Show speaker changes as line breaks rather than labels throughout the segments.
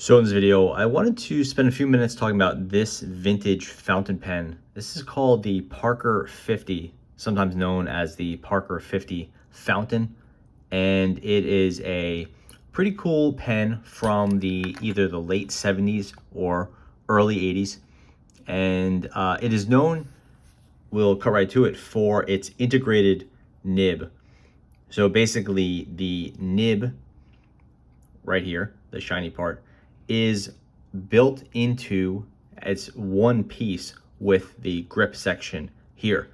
So in this video, I wanted to spend a few minutes talking about this vintage fountain pen. This is called the Parker 50, sometimes known as the Parker 50 Fountain. And it is a pretty cool pen from either the late 70s or early 80s. And it is known, we'll cut right to it, for its integrated nib. So basically the nib right here, the shiny part, is built into, it's one piece with the grip section here.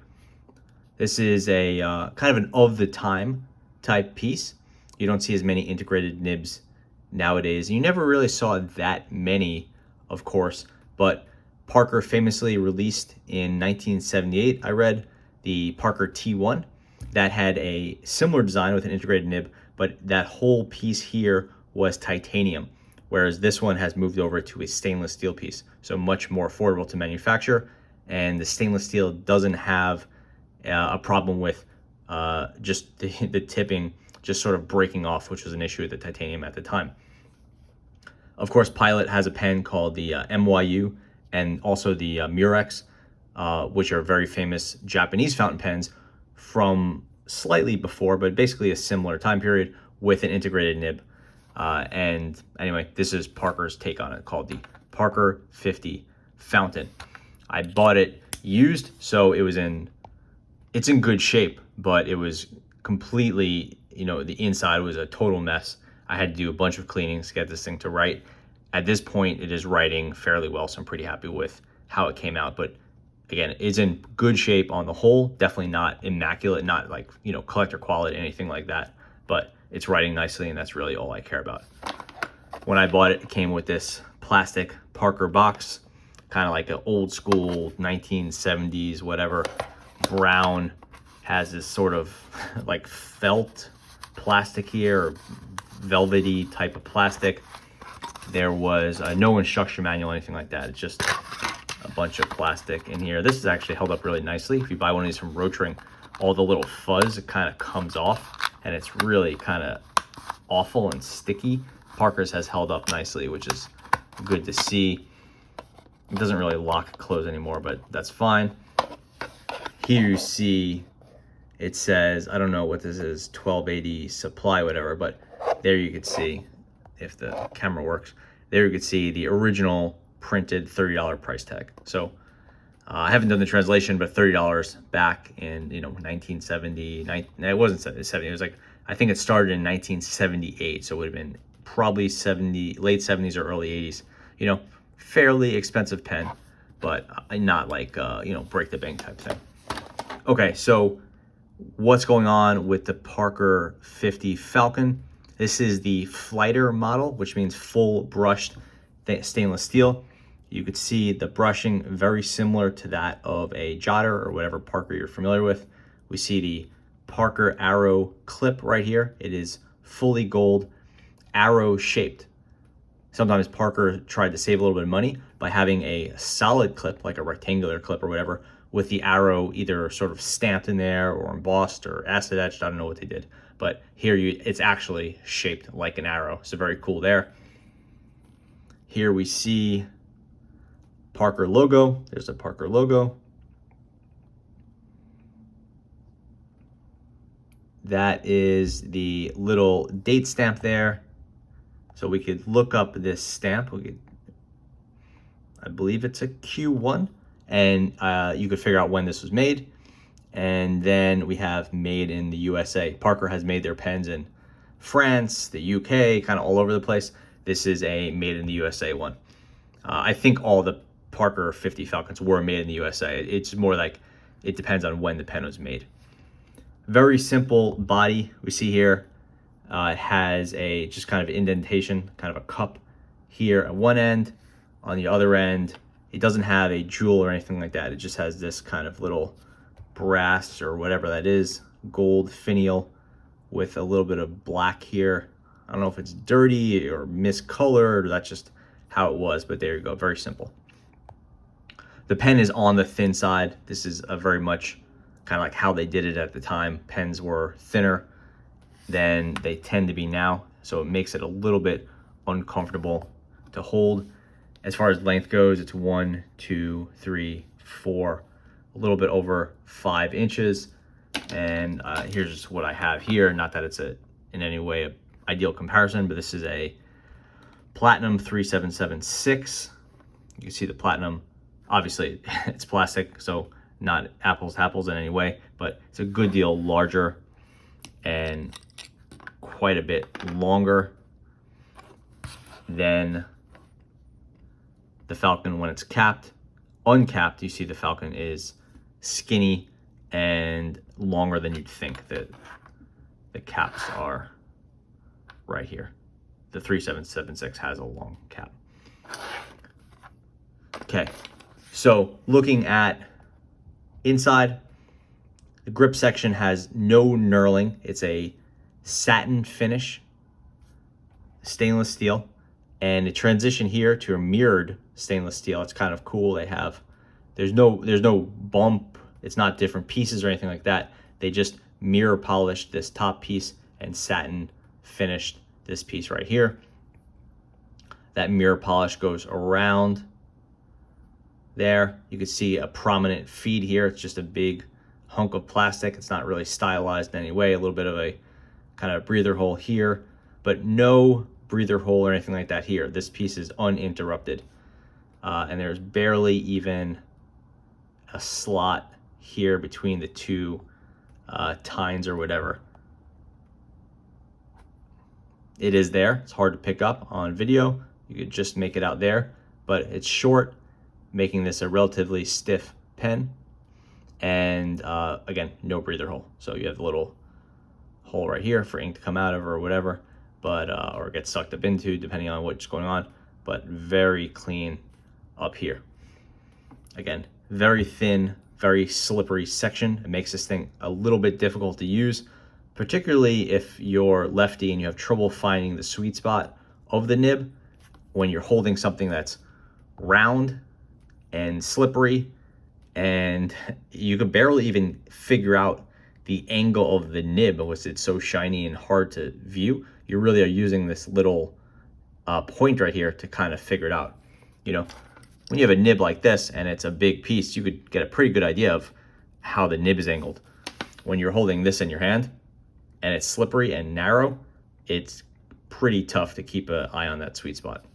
This is a kind of an of the time type piece. You don't see as many integrated nibs nowadays. You never really saw that many, of course, but Parker famously released in 1978, I read, the Parker T1 that had a similar design with an integrated nib, but that whole piece here was titanium, whereas this one has moved over to a stainless steel piece, so much more affordable to manufacture. And the stainless steel doesn't have a problem with just the tipping just sort of breaking off, which was an issue with the titanium at the time. Of course, Pilot has a pen called the MYU and also the Murex, which are very famous Japanese fountain pens from slightly before, but basically a similar time period with an integrated nib. And anyway, this is Parker's take on it, called the Parker 50 Fountain. I bought it used, so it's in good shape, but it was completely, the inside was a total mess. I had to do a bunch of cleanings to get this thing to write. At this point, it is writing fairly well, so I'm pretty happy with how it came out. But again, it's in good shape on the whole, definitely not immaculate, not like, collector quality, anything like that, but it's writing nicely, and that's really all I care about. When I bought it, it came with this plastic Parker box, kind of like an old school 1970s, whatever, brown, has this sort of like felt plastic here, or velvety type of plastic. There was no instruction manual, anything like that. It's just a bunch of plastic in here. This is actually held up really nicely. If you buy one of these from Rotring, all the little fuzz, it kind of comes off, and it's really kind of awful and sticky. Parker's has held up nicely, which is good to see. It doesn't really lock close anymore, but that's fine. Here you see, it says, I don't know what this is, 1280 supply, whatever, but there you could see, if the camera works, there you could see the original printed $30 price tag. So I haven't done the translation, but $30 back in 1970. It wasn't 70. It was like, I think it started in 1978, so it would have been probably late 70s or early 80s. Fairly expensive pen, but not like break the bank type thing. Okay, so what's going on with the Parker 50 Falcon? This is the Flighter model, which means full brushed stainless steel. You could see the brushing very similar to that of a Jotter or whatever Parker you're familiar with. We see the Parker arrow clip right here. It is fully gold, arrow shaped. Sometimes Parker tried to save a little bit of money by having a solid clip, like a rectangular clip or whatever, with the arrow either sort of stamped in there or embossed or acid etched. I don't know what they did, but here it's actually shaped like an arrow. So very cool there. Here we see Parker logo. There's a Parker logo. That is the little date stamp there. So we could look up this stamp. I believe it's a Q1, and you could figure out when this was made. And then we have made in the USA. Parker has made their pens in France, the UK, kind of all over the place. This is a made in the USA one. I think all the Parker 50 Falcons were made in the USA. It's more like it depends on when the pen was made. Very simple body we see here. It has a just kind of indentation, kind of a cup here at one end. On the other end, it doesn't have a jewel or anything like that. It just has this kind of little brass or whatever that is, gold finial with a little bit of black here. I don't know if it's dirty or miscolored, or that's just how it was, but there you go, very simple. The pen is on the thin side. This is a very much kind of like how they did it at the time. Pens were thinner than they tend to be now, so it makes it a little bit uncomfortable to hold. As far as length goes, it's 1, 2, 3, 4, a little bit over 5 inches. And here's what I have here. Not that it's in any way an ideal comparison, but this is a Platinum 3776. You can see the Platinum, obviously it's plastic, so not apples to apples in any way, but it's a good deal larger and quite a bit longer than the Falcon when it's capped. Uncapped, you see the Falcon is skinny and longer than you'd think. That the caps are right here. The 3776 has a long cap. Okay, so looking at inside, the grip section has no knurling. It's a satin finish, stainless steel, and it transition here to a mirrored stainless steel. It's kind of cool. There's no bump. It's not different pieces or anything like that. They just mirror polished this top piece and satin finished this piece right here. That mirror polish goes around there. You can see a prominent feed here. It's just a big hunk of plastic. It's not really stylized in any way. A little bit of a kind of breather hole here, but no breather hole or anything like that here. This piece is uninterrupted. And there's barely even a slot here between the two tines or whatever. It is there. It's hard to pick up on video. You could just make it out there, but it's short, making this a relatively stiff pen. And again, no breather hole. So you have a little hole right here for ink to come out of or whatever, but or get sucked up into depending on what's going on, but very clean up here. Again, very thin, very slippery section. It makes this thing a little bit difficult to use, particularly if you're lefty and you have trouble finding the sweet spot of the nib when you're holding something that's round and slippery, and you can barely even figure out the angle of the nib unless it's so shiny and hard to view. You really are using this little point right here to kind of figure it out. You know, when you have a nib like this and it's a big piece, you could get a pretty good idea of how the nib is angled. When you're holding this in your hand and it's slippery and narrow, it's pretty tough to keep an eye on that sweet spot.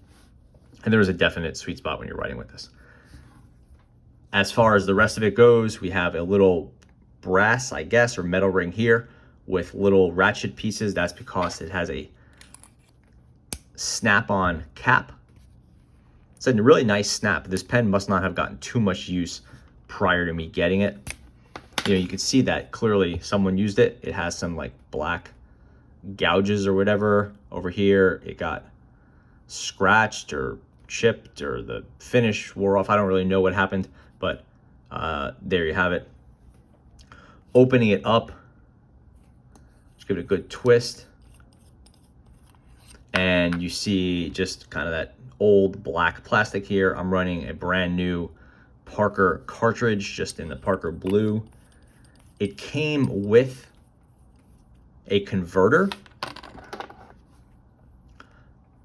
And there is a definite sweet spot when you're writing with this. As far as the rest of it goes, we have a little brass, I guess, or metal ring here with little ratchet pieces. That's because it has a snap-on cap. It's a really nice snap. This pen must not have gotten too much use prior to me getting it. You know, you can see that clearly someone used it. It has some like black gouges or whatever over here. It got scratched or chipped, or the finish wore off. I don't really know what happened, but there you have it. Opening it up, just give it a good twist, and you see just kind of that old black plastic here. I'm running a brand new Parker cartridge, just in the Parker blue. It came with a converter.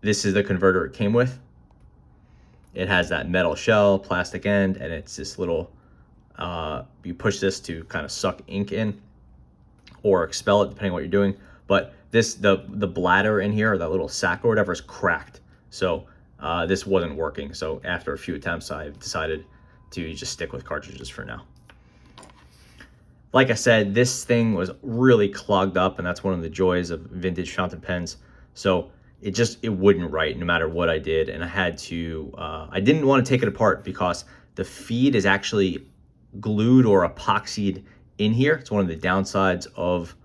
This is the converter it came with. It has that metal shell, plastic end, and it's this little, you push this to kind of suck ink in or expel it, depending on what you're doing. But this, the bladder in here, or that little sack or whatever, is cracked. So this wasn't working. So after a few attempts, I decided to just stick with cartridges for now. Like I said, this thing was really clogged up, and that's one of the joys of vintage fountain pens. So it wouldn't write no matter what I did, and I had to, I didn't want to take it apart because the feed is actually glued or epoxied in here. It's one of the downsides of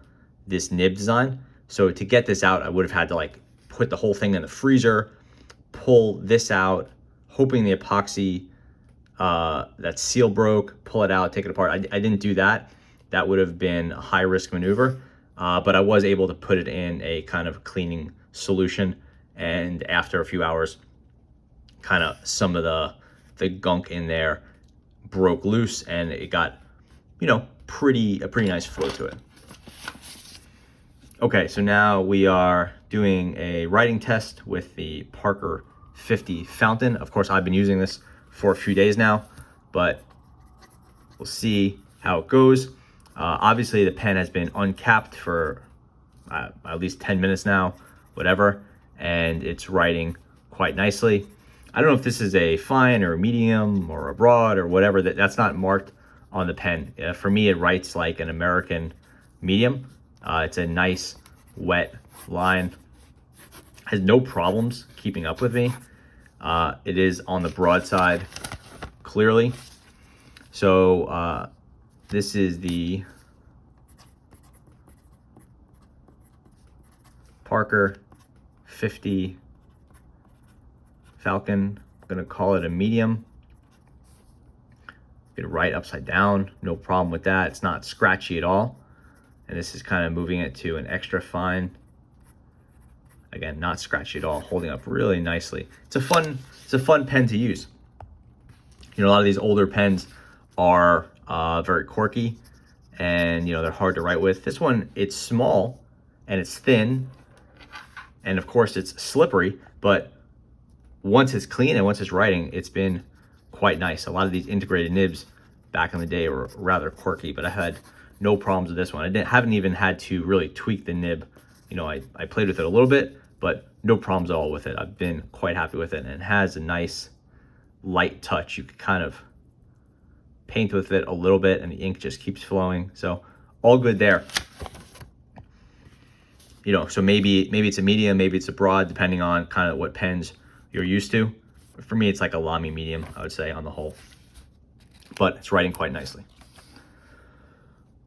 this nib design. So to get this out, I would have had to like put the whole thing in the freezer, pull this out, hoping the epoxy, that seal broke, pull it out, take it apart. I didn't do that. That would have been a high risk maneuver, but I was able to put it in a kind of cleaning solution, and after a few hours, kind of some of the gunk in there broke loose, and it got, you know, a pretty nice flow to it. Okay, so now we are doing a writing test with the Parker 50 Fountain. Of course, I've been using this for a few days now, but we'll see how it goes. Obviously, the pen has been uncapped for at least 10 minutes now, whatever, and it's writing quite nicely. I don't know if this is a fine or a medium or a broad or whatever. That's not marked on the pen. For me, it writes like an American medium. It's a nice wet line. Has no problems keeping up with me. It is on the broad side, clearly. So this is the Parker 50 Falcon. I'm gonna call it a medium. You can write upside down, no problem with that. It's not scratchy at all. And this is kind of moving it to an extra fine. Again, not scratchy at all, holding up really nicely. It's a fun pen to use. You know, a lot of these older pens are very quirky, and you know, they're hard to write with. This one, it's small and it's thin, and of course it's slippery, but once it's clean and once it's writing, it's been quite nice. A lot of these integrated nibs back in the day were rather quirky, but I had no problems with this one. Haven't even had to really tweak the nib. You know, I played with it a little bit, but no problems at all with it. I've been quite happy with it, and it has a nice light touch. You can kind of paint with it a little bit and the ink just keeps flowing. So all good there. You know, so maybe it's a medium, maybe it's a broad, depending on kind of what pens you're used to. But for me, it's like a Lamy medium, I would say, on the whole. But it's writing quite nicely.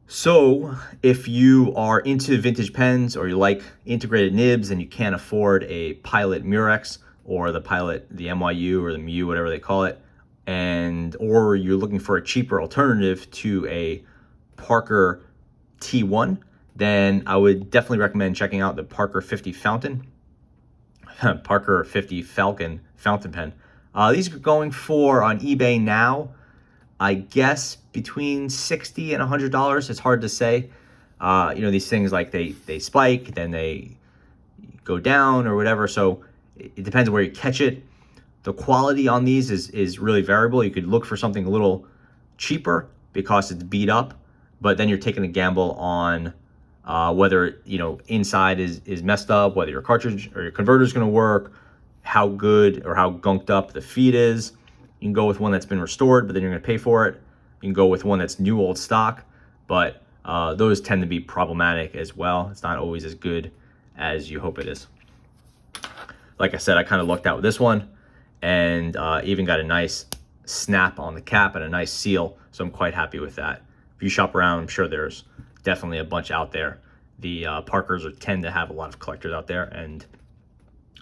So if you are into vintage pens or you like integrated nibs and you can't afford a Pilot Murex or the Pilot, the MYU or the MU, whatever they call it, or you're looking for a cheaper alternative to a Parker T1, then I would definitely recommend checking out the Parker 50 Fountain, Parker 50 Falcon fountain pen. These are going for on eBay now, I guess between $60 and $100. It's hard to say. You know, these things, like they spike, then they go down or whatever. So it depends where you catch it. The quality on these is really variable. You could look for something a little cheaper because it's beat up, but then you're taking a gamble on whether, you know, inside is messed up, whether your cartridge or your converter is going to work, how good or how gunked up the feed is. You can go with one that's been restored, but then you're going to pay for it. You can go with one that's new old stock, but those tend to be problematic as well. It's not always as good as you hope it is. Like I said, I kind of lucked out with this one, and even got a nice snap on the cap and a nice seal, so I'm quite happy with that. If you shop around, I'm sure there's definitely a bunch out there. The Parkers tend to have a lot of collectors out there, and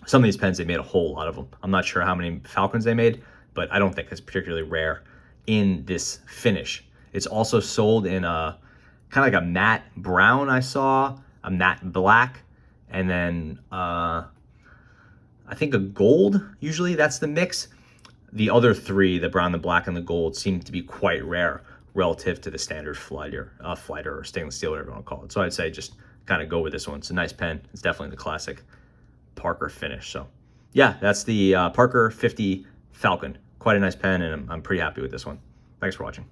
some of these pens, they made a whole lot of them. I'm not sure how many Falcons they made, but I don't think it's particularly rare in this finish. It's also sold in a kind of like a matte brown, I saw, a matte black, and then I think a gold. Usually that's the mix. The other three, the brown, the black, and the gold, seem to be quite rare relative to the standard flighter or stainless steel, whatever you want to call it. So I'd say just kind of go with this one. It's a nice pen. It's definitely the classic Parker finish. So yeah, that's the Parker 50 Falcon. Quite a nice pen, and I'm pretty happy with this one. Thanks for watching.